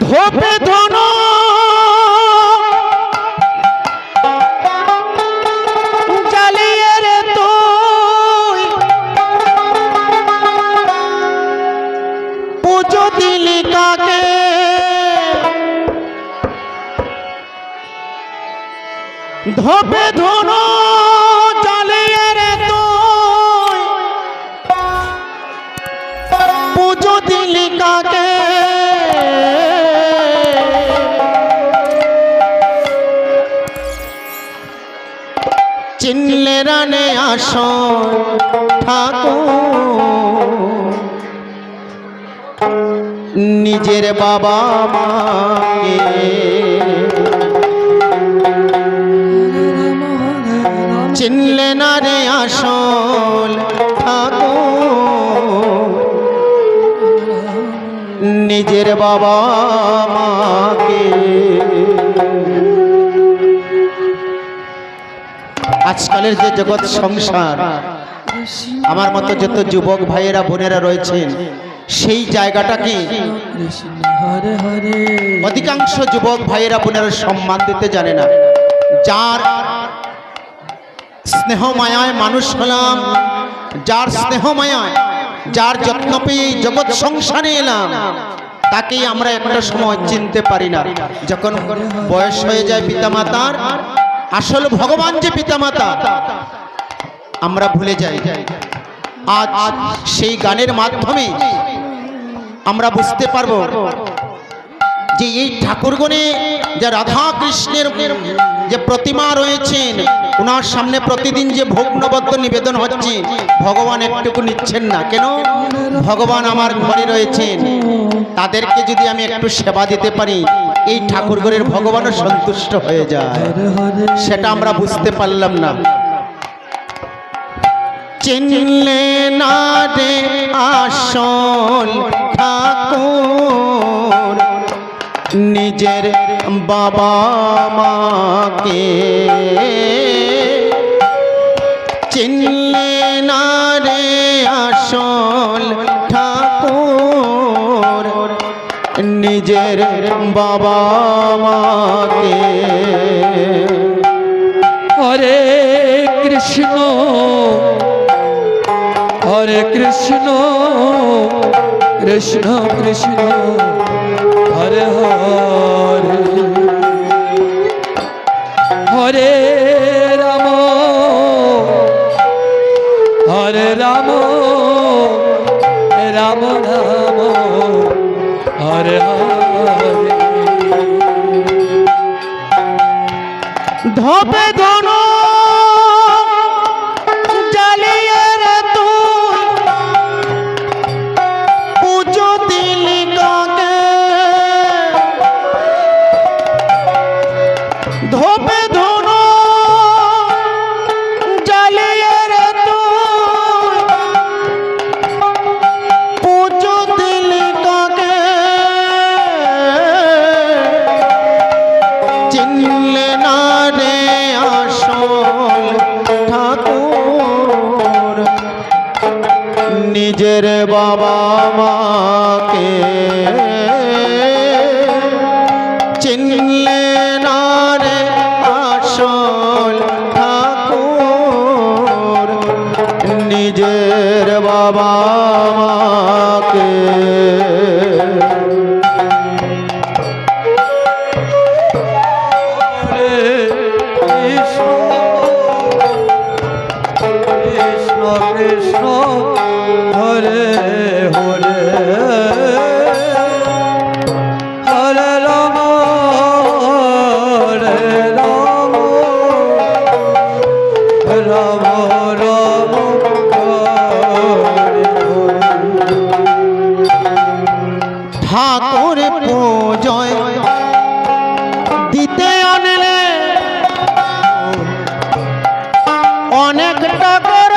ধোপে ধনো জ্বালিয়ে রে তুই পুজো দিলি কাকে ধোপে ধনো জ্বালিয়ে রে তুই পুজো দিলি কাকে চিনলে রানে আসো ঠাকুর নিজের বাবা মাকে চিনলে না রে আসল ঠাকুর নিজের বাবা মাকে আজকালের যে জগৎ সংসার আমার মতো যত যুবক ভাইয়েরা বোনেরা রয়েছেন সেই জায়গাটাকে অধিকাংশ যুবক ভাইয়েরা বোনেরা সম্মান দিতে জানে না। যার স্নেহ মায়ায় মানুষ হলাম, যার স্নেহ মায়ায় যার যত্ন পেয়ে জগৎ সংসারে এলাম, তাকেই আমরা একটা সময় চিনতে পারি না। যখন বয়স হয়ে যায় পিতামাতার, আসল ভগবান যে পিতামাতা আমরা ভুলে যাই। আজ সেই গানের মাধ্যমে আমরা বুঝতে পারবো যে এই ঠাকুরগণে যে রাধা কৃষ্ণের যে প্রতিমা রয়েছেন, ওনার সামনে প্রতিদিন যে ভোগ নৈবেদ্য নিবেদন হচ্ছে, ভগবান একটুকু নিচ্ছেন না কেন? ভগবান আমার ঘরে রয়েছেন, তাদেরকে যদি আমি একটু সেবা দিতে পারি এই ঠাকুরগণের ভগবানও সন্তুষ্ট হয়ে যায়। সেটা আমরা বুঝতে পারলাম না। চিনলে না রে আসল ঠাকুর নিজের বাবা মাকে, চিনলে না রে আসল ঠাকুর নিজের বাবা মাকে। হরে কৃষ্ণ হরে কৃষ্ণ কৃষ্ণ কৃষ্ণ হরে হরে হরে রাম হরে রাম রাম রাম হরে হরে। ধোপে ধনো জ্বালিয়ে রে তুই পুজো দিলি কাকে ধোপে ধনো জ্বালিয়ে রে তুই পুজো দিলি কাকে চিনলে না রে আসল ঠাকুর নিজের বাবা মাকে, চিনলে না রে আসল ঠাকুর নিজের বাবা মাকে। কৃষ্ণ কৃষ্ণ হরে হরে হরে রাম হরে রাম রাম রাম হরে হরে। ঠাকুর পূজয় দিতে আনলে অনেক টাকার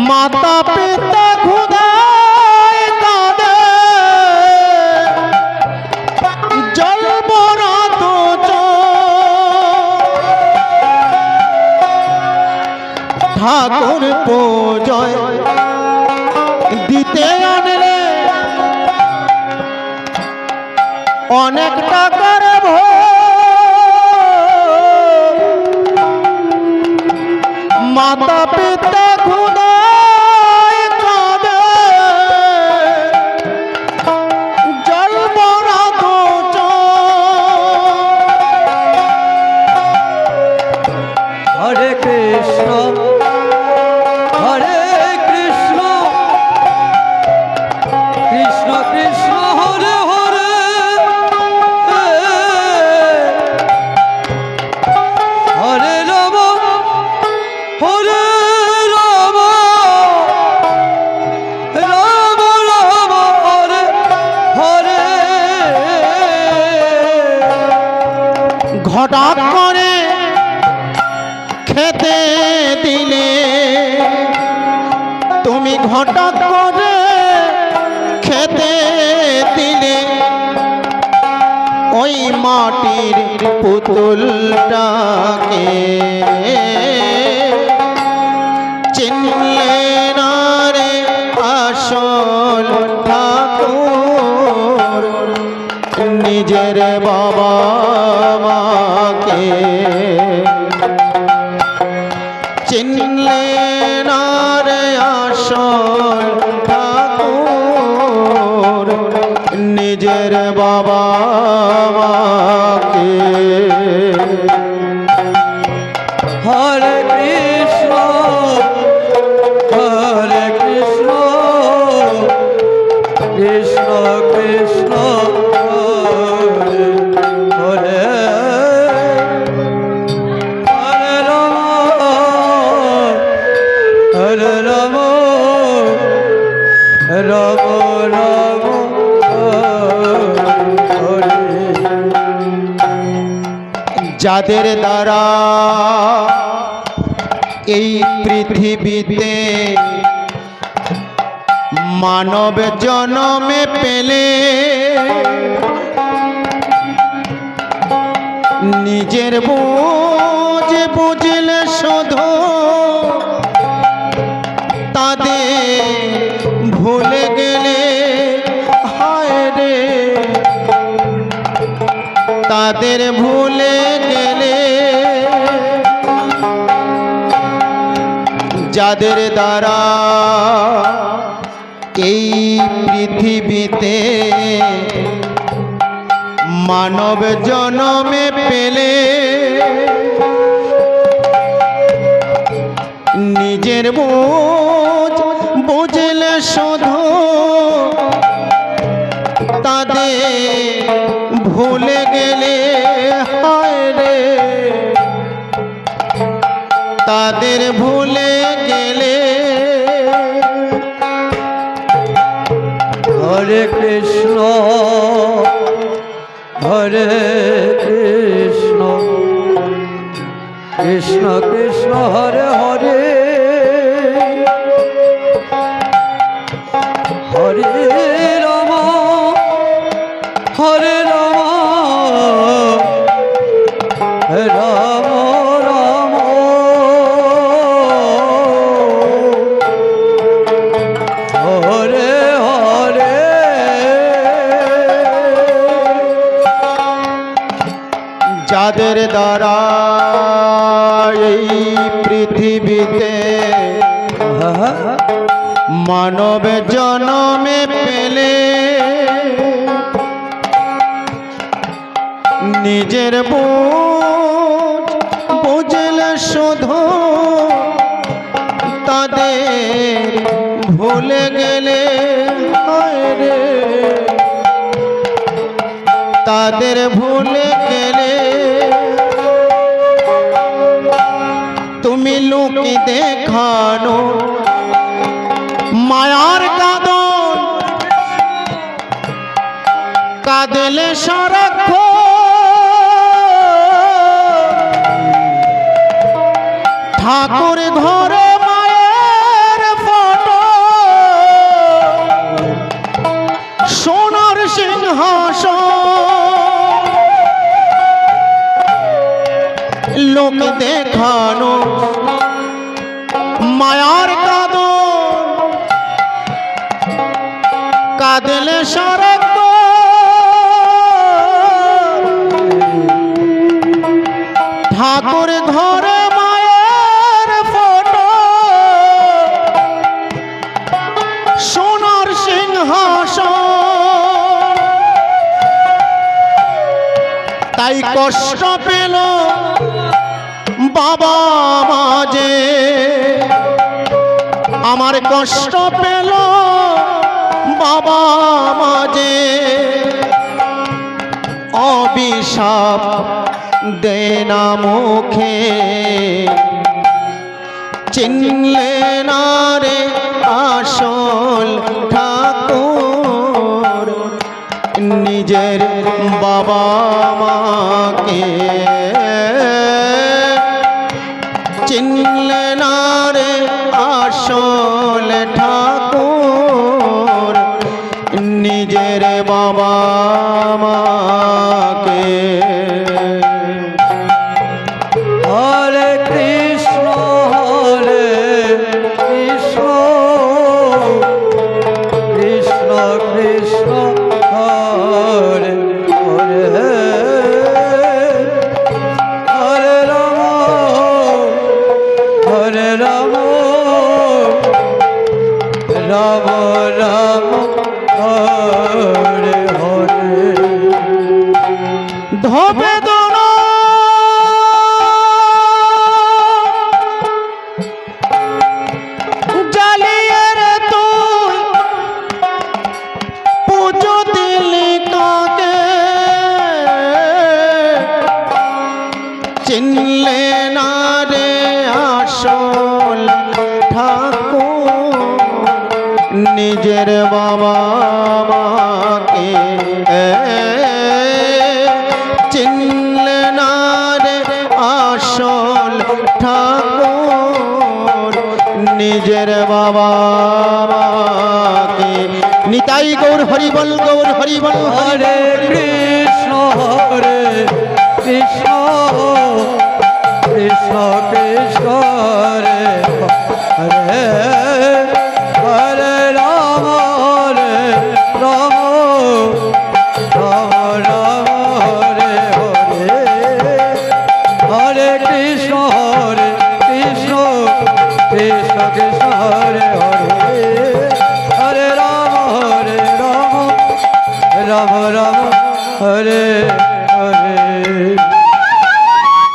মাতা পিতা ক্ষুধায় কাঁদে জল ভরা তো ঠাকুর পূজয় কে আনলে অনেক টাকার মাতা পিতা খুদায় কাঁদে জল ভরা দু চোখ। হরে কৃষ্ণ হরে কৃষ্ণ কৃষ্ণ কৃষ্ণ হরে হরে হরে রাম হরে রাম রাম রাম হরে হরে। ঘটাক করে খেতে দিলে তুমি ঘটাক করে খেতে দিলে ওই মাটির পুতুলটাকে চিনলে না রে আসল ঠাকুর নিজের বাবা মাকে চিনলে না রে আসল ঠাকুর নিজের বাবা মাকে। হরে কৃষ্ণ কৃষ্ণ কৃষ্ণ হরে হরে হরে রাম হরে রাম রাম রাম হরে। যাদের দ্বারা এই পৃথিবীতে মানব জনমে পেলে নিজের বোঝ বুঝলে শুধু তাদের ভুলে গেলে হায় রে তাদের ভুলে গেলে। যাদের দ্বারা এই পৃথিবীতে মানব জনমে পেলে নিজের বোঝ বুঝলে শুধু তাদের ভুলে গেলে হায় রে তাদের ভুলে গেলে। হরে কৃষ্ণ হরে কৃষ্ণ কৃষ্ণ কৃষ্ণ হরে হরে হরে রাম হরে রাম রাম রাম হরে হরে। যাদের দ্বারা এই পৃথিবীতে মানব জনমে পেলে নিজের বোঝ বুঝলে শুধু তাদের ভুলে গেলে হায় রে তাদের ভুলে গেলে। তুমি লোকে দেখানো মায়ার কাঁদন কাঁদলে সারাক্ষণ ঠাকুর ঘরে মায়ের ফটো সোনার সিংহাসন লোক দেখানো মায়ার কাঁদন দিলে সরক ঠাকুর ঘরে মায়ের ফটো সোনার সিংহাসন তাই কষ্ট পেল বাবা মাঝে আমার কষ্ট পেল বাবা মাঝে অভিশাপ দে না মুখে চিনলে না রে আসল ঠাকুর নিজের বাবা মাকে চিনলে না রে আসল ঠাকুর নিজের বাবা মাকে হরে কৃষ্ণ কৃষ্ণ কৃষ্ণ হরে হরে হরে রাম রাম রাম হরে হরে ধোপে দোনো জ্বালিয়ে রে তুই পুজো দিলি কাকে চিনলে না রে আসল ঠাকুর নিজের বাবা মাকে চিনলে না রে আসল ঠাকুর নিজের বাবা মাকে নিতাই গৌর হরিবল গৌর হরিবল হরে কৃষ্ণ কৃষ্ণ কৃষ্ণ হরে হরে হরে রাম রাম রাম হরে হরে হরে কৃষ্ণ কৃষ্ণ কৃষ্ণ কৃষ্ণ হরে হরে হরে রাম রাম রাম হরে